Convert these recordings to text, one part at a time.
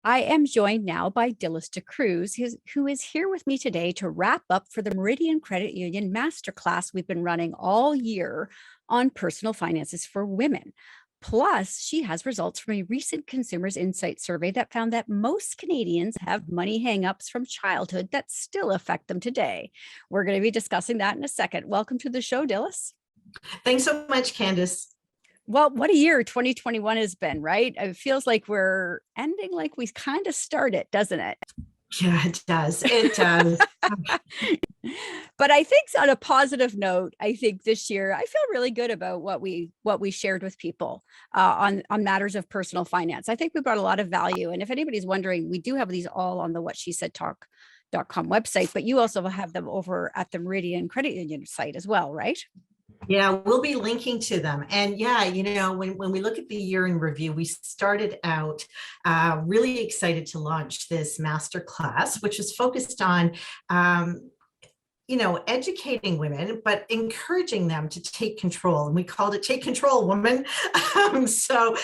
I am joined now by Dilys D'Cruz, who is here with me today to wrap up for the Meridian Credit Union masterclass we've been running all year on personal finances for women. Plus, she has results from a recent Consumers Insight survey that found that most Canadians have money hangups from childhood that still affect them today. We're going to be discussing that in a second. Welcome to the show, Dilys. Thanks so much, Candace. Well, what a year 2021 has been, right? It feels like we're ending like we kind of started, doesn't it? Yeah, it does. It does. But I think on a positive note, I think this year I feel really good about what we shared with people on matters of personal finance. I think we brought a lot of value. And if anybody's wondering, we do have these all on the What She Said Talk.com website, but you also have them over at the Meridian Credit Union site as well, right? Yeah, we'll be linking to them. And yeah, when we look at the year in review, we started out really excited to launch this masterclass, which is focused on educating women, but encouraging them to take control. And we called it Take Control, Woman. So,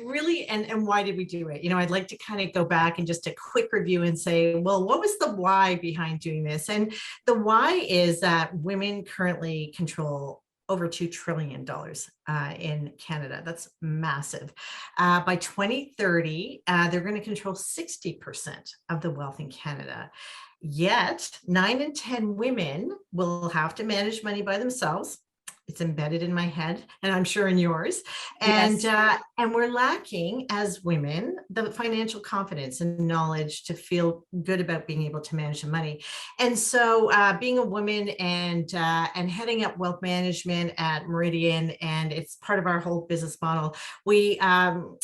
really, and why did we do it? I'd like to kind of go back and just a quick review and say, well, what was the why behind doing this? And the why is that women currently control over $2 trillion in Canada. That's massive. By 2030, they're going to control 60% of the wealth in Canada. Yet 9 in 10 women will have to manage money by themselves. It's embedded in my head, and I'm sure in yours. And Yes. And we're lacking as women the financial confidence and knowledge to feel good about being able to manage the money. And so, being a woman and heading up wealth management at Meridian, and it's part of our whole business model. We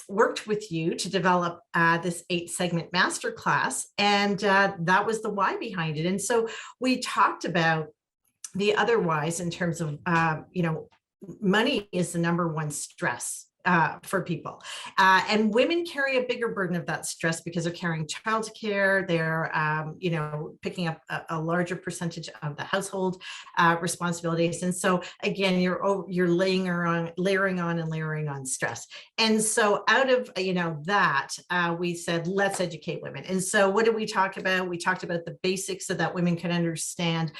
worked with you to develop this 8-segment masterclass, and that was the why behind it. And so we talked about the otherwise in terms of, money is the number one stress for people. And women carry a bigger burden of that stress because they're carrying childcare, they're, picking up a larger percentage of the household responsibilities. And so again, you're layering on stress. And so out of, that, we said, let's educate women. And so what did we talk about? We talked about the basics so that women can understand,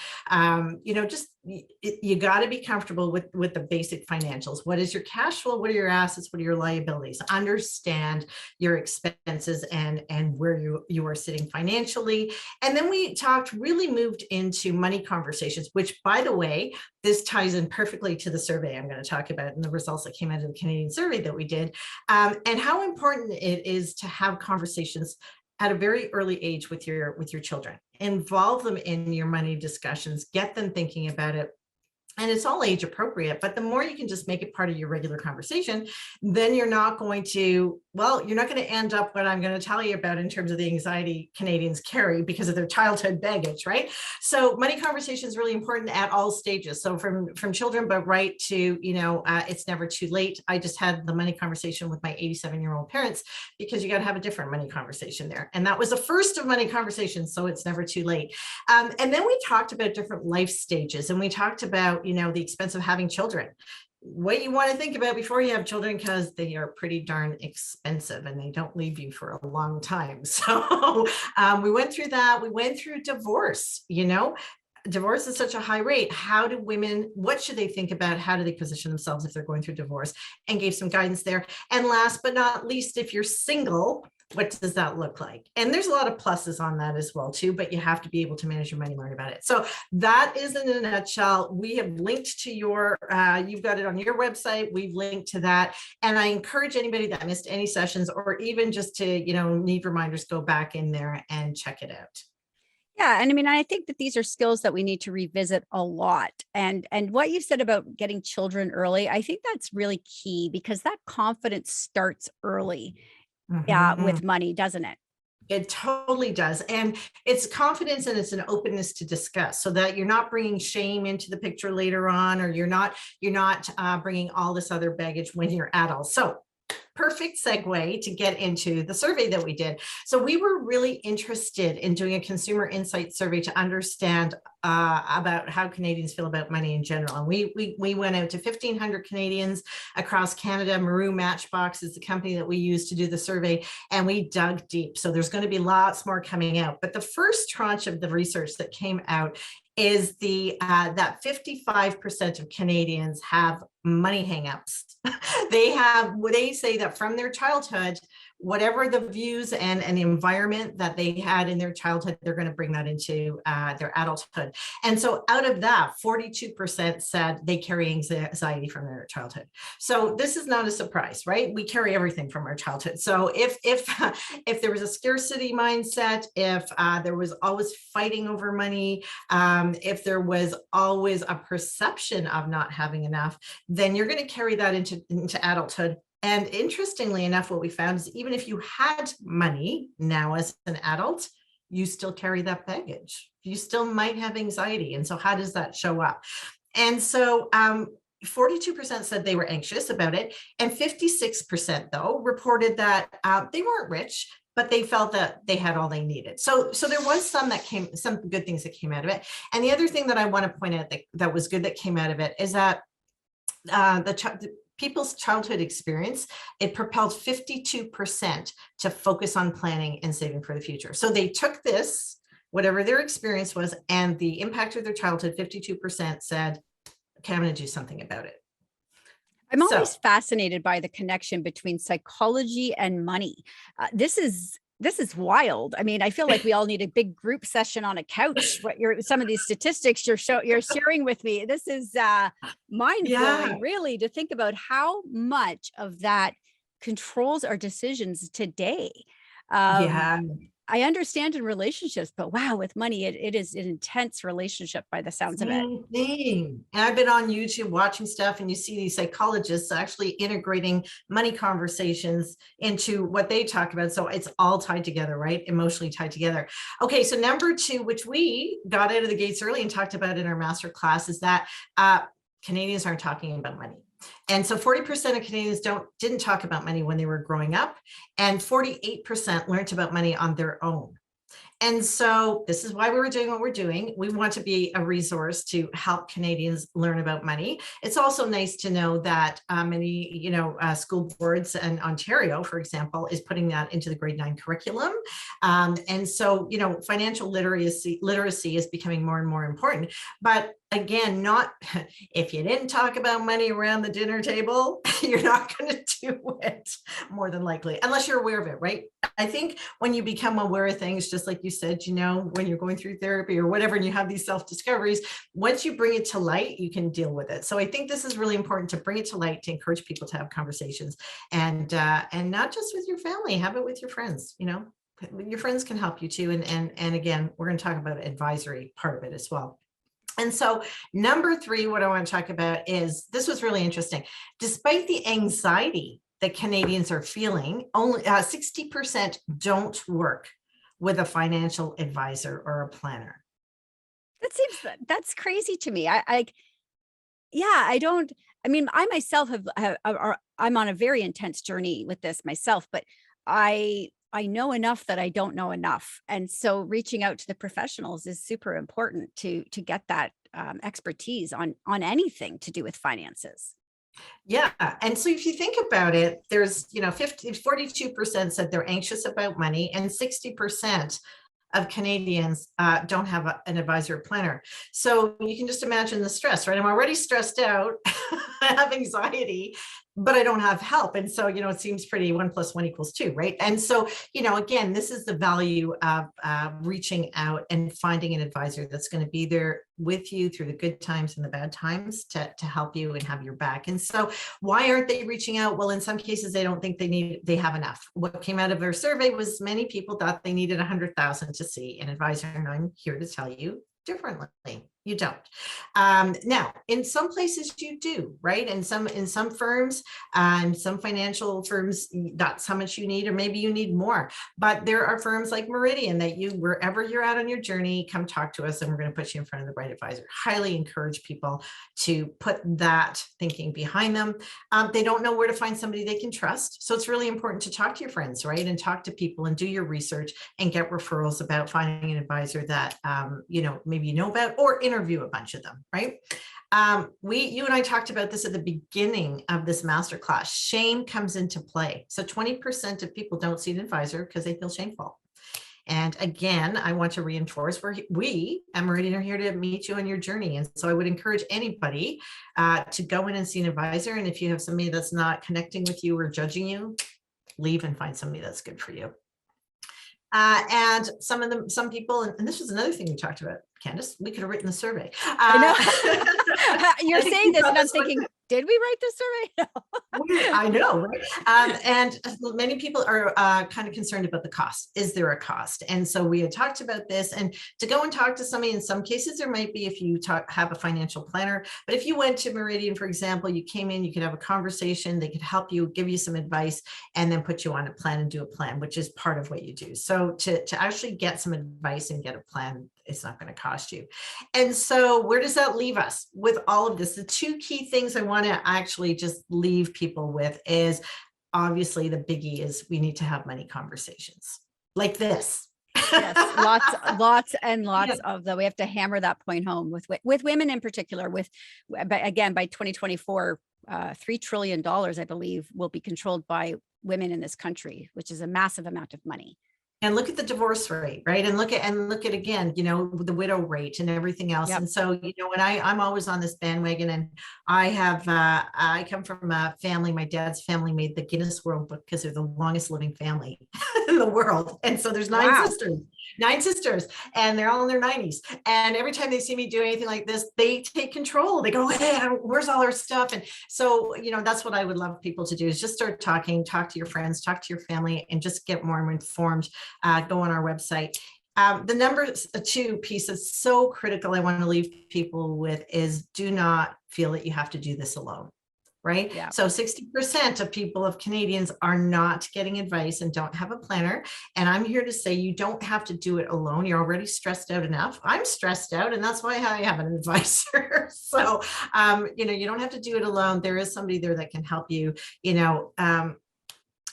you got to be comfortable with the basic financials. What is your cash flow? What are your assets? What are your liabilities? Understand your expenses and where you are sitting financially. And then we really moved into money conversations, which, by the way, this ties in perfectly to the survey I'm going to talk about and the results that came out of the Canadian survey that we did, and how important it is to have conversations at a very early age with your children. Involve them in your money discussions, get them thinking about it. And it's all age appropriate, but the more you can just make it part of your regular conversation, then you're not going to end up what I'm going to tell you about in terms of the anxiety Canadians carry because of their childhood baggage, right? So money conversation is really important at all stages. So from children, but right to, it's never too late. I just had the money conversation with my 87-year-old parents because you got to have a different money conversation there. And that was the first of money conversations. So it's never too late. And then we talked about different life stages, and we talked about, the expense of having children, what you want to think about before you have children, because they are pretty darn expensive and they don't leave you for a long time. So we went through that. We went through divorce. Divorce is such a high rate. What should they think about? How do they position themselves if they're going through divorce? And gave some guidance there. And last but not least, if you're single, what does that look like? And there's a lot of pluses on that as well too, but you have to be able to manage your money, learn about it. So that is in a nutshell. We have linked to you've got it on your website. We've linked to that. And I encourage anybody that missed any sessions or even just to, need reminders, go back in there and check it out. Yeah. And I mean, I think that these are skills that we need to revisit a lot. And what you said about getting children early, I think that's really key because that confidence starts early. Yeah, Mm-hmm. with money, doesn't it? It totally does. And it's confidence and it's an openness to discuss so that you're not bringing shame into the picture later on, or you're not bringing all this other baggage when you're adult. So perfect segue to get into the survey that we did. So we were really interested in doing a consumer insight survey to understand about how Canadians feel about money in general. And we went out to 1,500 Canadians across Canada. Maru Matchbox is the company that we used to do the survey, and we dug deep. So there's going to be lots more coming out. But the first tranche of the research that came out is that 55% of Canadians have money hangups. They say that from their childhood, whatever the views and the environment that they had in their childhood, they're going to bring that into their adulthood. And so out of that, 42% said they carry anxiety from their childhood. So this is not a surprise, right? We carry everything from our childhood. So if there was a scarcity mindset, if there was always fighting over money, if there was always a perception of not having enough, then you're going to carry that into adulthood. And interestingly enough, what we found is even if you had money now as an adult, you still carry that baggage. You still might have anxiety. And so how does that show up? And so 42% said they were anxious about it. And 56% though reported that they weren't rich, but they felt that they had all they needed. So there was some good things that came out of it. And the other thing that I want to point out that was good that came out of it is that people's childhood experience, it propelled 52% to focus on planning and saving for the future. So they took this, whatever their experience was, and the impact of their childhood, 52% said, okay, I'm going to do something about it. I'm always fascinated by the connection between psychology and money. This is wild. I mean, I feel like we all need a big group session on a couch. Some of these statistics you're sharing with me. This is mind-blowing, really, to think about how much of that controls our decisions today. I understand in relationships, but wow, with money, it is an intense relationship by the sounds of it. And I've been on YouTube watching stuff, and you see these psychologists actually integrating money conversations into what they talk about. So it's all tied together, right? Emotionally tied together. Okay, so number 2, which we got out of the gates early and talked about in our masterclass, is that Canadians aren't talking about money. And so 40% of Canadians didn't talk about money when they were growing up, and 48% learned about money on their own. And so this is why we were doing what we're doing. We want to be a resource to help Canadians learn about money. It's also nice to know that many, school boards in Ontario, for example, is putting that into the grade 9 curriculum. And so, financial literacy is becoming more and more important. But again, not if you didn't talk about money around the dinner table, you're not going to do it, more than likely, unless you're aware of it, right? I think when you become aware of things, just like you said, when you're going through therapy or whatever, and you have these self-discoveries, once you bring it to light, you can deal with it. So I think this is really important, to bring it to light, to encourage people to have conversations, and not just with your family, have it with your friends. Your friends can help you too. And again, we're going to talk about advisory part of it as well. And so number 3, what I want to talk about is, this was really interesting. Despite the anxiety that Canadians are feeling, only 60% don't work with a financial advisor or a planner. That's crazy to me. I myself I'm on a very intense journey with this myself, but I know enough that I don't know enough. And so reaching out to the professionals is super important to get that expertise on anything to do with finances. Yeah. And so if you think about it, there's, 42% said they're anxious about money, and 60% of Canadians don't have an advisor or planner. So you can just imagine the stress, right? I'm already stressed out, I have anxiety, but I don't have help. And so, it seems pretty 1 + 1 = 2, right? And so, again, this is the value of reaching out and finding an advisor that's going to be there with you through the good times and the bad times to help you and have your back. And so why aren't they reaching out? Well, in some cases, they don't think they have enough. What came out of our survey was many people thought they needed 100,000 to see an advisor. And I'm here to tell you differently. You don't. Now, in some places you do, right? In some firms, some financial firms, that's how much you need, or maybe you need more. But there are firms like Meridian that wherever you're at on your journey, come talk to us, and we're going to put you in front of the right advisor. Highly encourage people to put that thinking behind them. They don't know where to find somebody they can trust, so it's really important to talk to your friends, right? And talk to people and do your research and get referrals about finding an advisor that maybe you know about, or interview a bunch of them, right? You and I talked about this at the beginning of this masterclass. Shame comes into play. So 20% of people don't see an advisor because they feel shameful. And again, I want to reinforce we at Meridian are here to meet you on your journey. And so I would encourage anybody to go in and see an advisor. And if you have somebody that's not connecting with you or judging you, leave and find somebody that's good for you. And some people, and this was another thing we talked about, Candace, we could have written the survey. I know. You're saying this and I'm thinking, did we write this survey? No. I know, right? And many people are kind of concerned about the cost. Is there a cost? And so we had talked about this, and to go and talk to somebody, in some cases there might be if you have a financial planner, but if you went to Meridian, for example, you came in, you could have a conversation, they could help you, give you some advice, and then put you on a plan and do a plan, which is part of what you do. So to actually get some advice and get a plan, it's not going to cost you. And so where does that leave us with all of this? The two key things I want to actually just leave people with is, obviously the biggie is we need to have money conversations like this. Yes, lots and lots of them. We have to hammer that point home with women in particular. But again, by 2024, $3 trillion, I believe, will be controlled by women in this country, which is a massive amount of money. And look at the divorce rate, right? And look at again, the widow rate and everything else. Yep. And so, when I'm always on this bandwagon, and I come from a family, my dad's family made the Guinness World Book because they're the longest living family in the world. And so there's nine sisters, and they're all in their 90s. And every time they see me do anything like this, they take control. They go, hey, where's all our stuff? And so, that's what I would love people to do, is just start talking, talk to your friends, talk to your family, and just get more informed. Go on our website. The number two piece that's so critical I want to leave people with is, do not feel that you have to do this alone. Right? Yeah. So 60% of Canadians are not getting advice and don't have a planner. And I'm here to say, you don't have to do it alone. You're already stressed out enough. I'm stressed out, and that's why I have an advisor. So, you don't have to do it alone. There is somebody there that can help you, And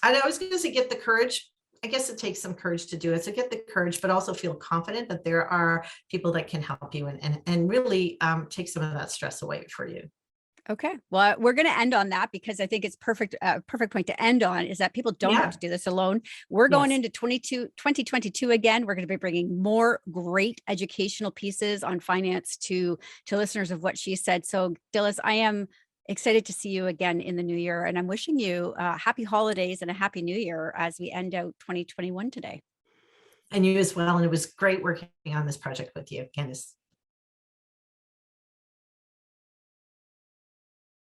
I was going to say, get the courage. I guess it takes some courage to do it. So get the courage, but also feel confident that there are people that can help you and really take some of that stress away for you. Okay. Well, we're going to end on that, because I think it's perfect point to end on, is that people don't have to do this alone. We're going into 2022 again. We're going to be bringing more great educational pieces on finance to listeners of what she said. So Dilys, I am excited to see you again in the new year, and I'm wishing you happy holidays and a happy new year as we end out 2021 today. And you as well. And it was great working on this project with you, Candace.